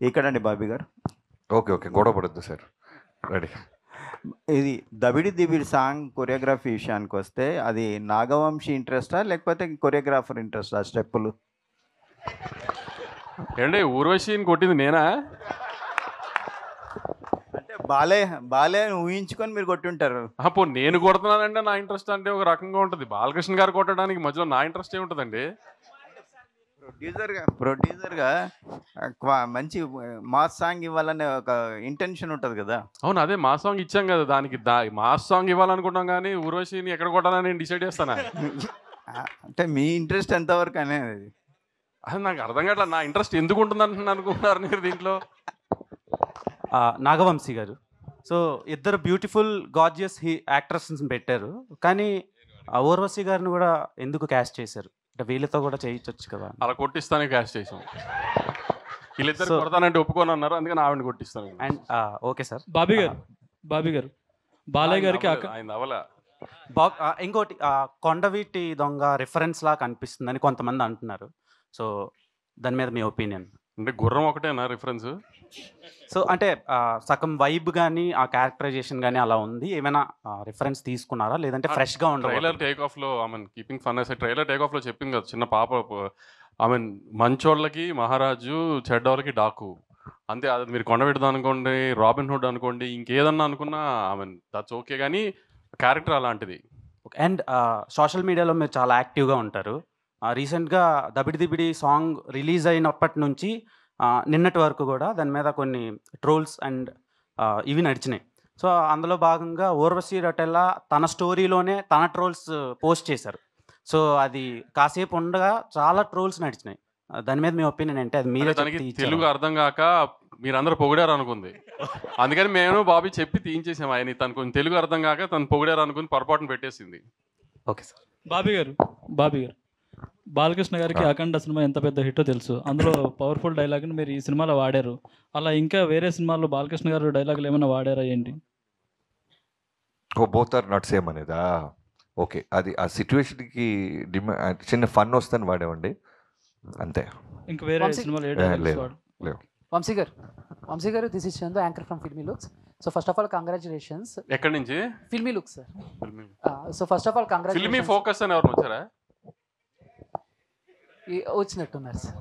ఇక్కడండి బాబీ గారు. Okay okay, గొడవ పడద్దు సార్, రెడీ. ఇది దబిడి దిబిడి సాంగ్ కొరియోగ్రఫీ విషయానికి వస్తే అది నాగవంశీ ఇంట్రెస్టా లేకపోతే కొరియోగ్రాఫర్ ఇంట్రెస్టా స్టెప్పులు? ఏంటి ఊర్వశిని కొట్టింది నేనా? అంటే బాలే బాలే అని ఊహించుకొని మీరు కొట్టుంటారు. పో నేను కొడుతున్నానంటే నా ఇంట్రెస్ట్ అంటే ఒక రకంగా ఉంటుంది. బాలకృష్ణ గారు కొట్టడానికి మధ్యలో నా ఇంట్రెస్ట్ ఏముంటుందండి? ప్రొడ్యూసర్గా మంచి మాస్ సాంగ్ ఇవ్వాలనే ఒక ఇంటెన్షన్ ఉంటుంది కదా. అవును, అదే మా సాంగ్ ఇచ్చాం కదా, దానికి మాస్ సాంగ్ ఇవ్వాలనుకుంటాం, కానీ ఊర్వశిని ఎక్కడ కొట్టాలని నేను డిసైడ్ చేస్తానా? అంటే మీ ఇంట్రెస్ట్ ఎంతవరకు అనేది అది నాకు అర్థం కావట్లేదు. నా ఇంట్రెస్ట్ ఎందుకు ఉంటుంది అనుకుంటున్నారు మీరు దీంట్లో? నాగవంశీ గారు, సో ఇద్దరు బ్యూటిఫుల్ గార్జియస్ యాక్ట్రెస్ని పెట్టారు, కానీ ఊర్వశి గారిని కూడా ఎందుకు క్యాస్ట్ చేశారు? అంటే వీళ్ళతో కూడా చేయించవచ్చు కదా. అలా కొట్టిస్తానే క్యాష్ చేసాం. వీళ్ళిద్దరు కొడతానంటే ఒప్పుకొని అన్నారు, అందుకని ఆవిడ కొట్టిస్తాను. And okay sir. Bobby garu Balayya గారికి ఆయన అవలా ఇంకోటి కొండవీటి దొంగ రిఫరెన్స్ లా కనిపిస్తుందని కొంతమంది అంటున్నారు. సో దాని మీద మీ ఒపీనియన్? అంటే గుర్రం ఒకటేనా రిఫరెన్స్? సో అంటే సగం వైబ్ కానీ ఆ క్యారెక్టరైజేషన్ కానీ అలా ఉంది, ఏమైనా రిఫరెన్స్ తీసుకున్నారా లేదంటే ఫ్రెష్గా ఉండదు? ట్రైలర్ టేక్ ఆఫ్లో ఐ మీన్ కీపింగ్ ఫన్ అసలు ట్రైలర్ టేక్ ఆఫ్లో చెప్పింది కదా, చిన్న పాప ఐ మీన్ మంచోళ్ళకి మహారాజు, చెడ్డోళ్ళకి డాకు, అంతే. అది మీరు కొండబెడదాం అనుకోండి, రాబిన్ హుడ్ అనుకోండి, ఇంకేదన్నా అనుకున్నా ఐ మీన్ దట్స్ ఓకే, కానీ క్యారెక్టర్ అలాంటిది. అండ్ సోషల్ మీడియాలో మీరు చాలా యాక్టివ్గా ఉంటారు. రీసెంట్గా దబిడి దిబిడి సాంగ్ రిలీజ్ అయినప్పటి నుంచి నిన్నటి వరకు కూడా దాని మీద కొన్ని ట్రోల్స్ అండ్ ఇవి నడిచినాయి. సో అందులో భాగంగా ఊర్వశి రొటెల్లా తన స్టోరీలోనే తన ట్రోల్స్ పోస్ట్ చేశారు. సో అది కాసేపు ఉండగా చాలా ట్రోల్స్ నడిచినాయి. దాని మీద మీ ఒపీనియన్ ఏంటి? అది మీరే తెలుగు అర్థం కాక మీరందరూ పొగిడారు అనుకుంది, అందుకని మేము బాబీ చెప్పి తీయించేసాము. ఆయన తను కొంచెం తెలుగు అర్థం కాక తను పొగిడారు అనుకుని పొరపాటును పెట్టేసింది. Okay sir. బాబీ గారు బాలకృష్ణ గారికి అఖండ సినిమా ఎంత పెద్ద హిట్టో తెలుసు. అందులో పవర్ఫుల్ డైలాగ్ని మీరు ఈ సినిమాలో వాడారు. అలా ఇంకా వేరే సినిమాల్లో బాలకృష్ణ గారు డైలాగులు ఏమైనా వాడారా ఏంటి? Oh both are not same అనేదా? ఓకే, అది ఆ సిచ్యువేషన్కి చిన్న ఫన్ వస్తుందని వాడేవండి, అంతే. ఇంకా వేరే సినిమాలో లేవు. వంశీ గారు, this is Chandu, anchor from filmy looks. So first of all congratulations. ఎక్కడి నుంచి? Filmy looks sir. So first of all congratulations. Filmy focus అని ఎవరు వచ్చారా? వచ్చినట్టున్నారు సార్.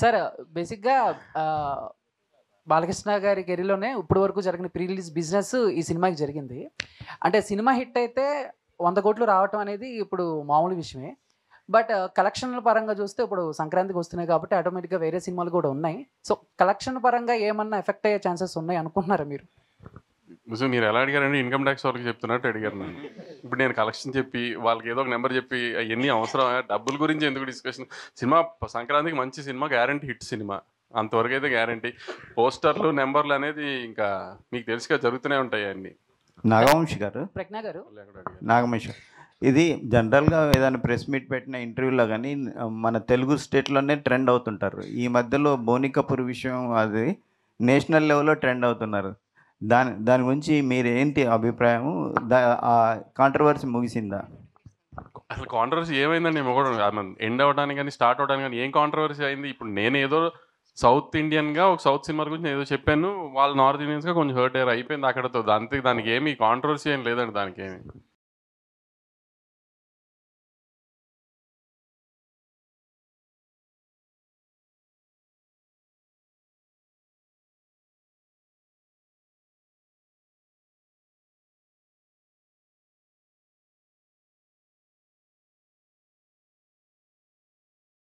సార్ బేసిక్గా బాలకృష్ణ గారి కెరీర్లోనే ఇప్పటి వరకు జరిగిన ప్రీ రిలీజ్ బిజినెస్ ఈ సినిమాకి జరిగింది. అంటే సినిమా హిట్ అయితే 100 కోట్లు రావటం అనేది ఇప్పుడు మామూలు విషయమే. బట్ కలెక్షన్ల పరంగా చూస్తే ఇప్పుడు సంక్రాంతికి వస్తున్నాయి కాబట్టి ఆటోమేటిక్గా వేరే సినిమాలు కూడా ఉన్నాయి. సో కలెక్షన్ పరంగా ఏమన్నా ఎఫెక్ట్ అయ్యే ఛాన్సెస్ ఉన్నాయి అనుకుంటున్నారా మీరు? మీరు ఎలా అడిగారండి? ఇన్కమ్ ట్యాక్స్ వాళ్ళకి చెప్తున్నట్టు అడిగారు నన్ను. ఇప్పుడు నేను కలెక్షన్ చెప్పి వాళ్ళకి ఏదో ఒక నెంబర్ చెప్పి అవన్నీ అవసరం? డబ్బుల గురించి ఎందుకు డిస్కషన్? సినిమా సంక్రాంతికి మంచి సినిమా, గ్యారంటీ హిట్ సినిమా, అంతవరకు అయితే గ్యారంటీ. పోస్టర్లు నెంబర్లు అనేది ఇంకా మీకు తెలుసుగా జరుగుతూనే ఉంటాయి అన్నీ. నాగవంశి గారు, ప్రజ్ఞ గారు, నాగవంశి, ఇది జనరల్గా ఏదైనా ప్రెస్ మీట్ పెట్టిన ఇంటర్వ్యూలో కానీ మన తెలుగు స్టేట్లోనే ట్రెండ్ అవుతుంటారు. ఈ మధ్యలో బోని కపూర్ విషయం అది నేషనల్ లెవెల్లో ట్రెండ్ అవుతున్నారు. దాని గురించి మీరు ఏంటి అభిప్రాయం? ఆ కాంట్రవర్సీ ముగిసిందా? అసలు కాంట్రవర్సీ ఏమైందండి? ఎండ్ అవ్వడానికి కానీ స్టార్ట్ అవ్వడానికి కానీ ఏం కాంట్రవర్సీ అయింది? ఇప్పుడు నేను ఏదో సౌత్ ఇండియన్గా ఒక సౌత్ సినిమా గురించి నేను ఏదో చెప్పాను, వాళ్ళు నార్త్ ఇండియన్స్గా కొంచెం హర్ట్ అయ్యారు, అయిపోయింది అక్కడతో. దానికి ఏమి కాంట్రవర్సీ ఏం లేదండి, దానికి ఏమి.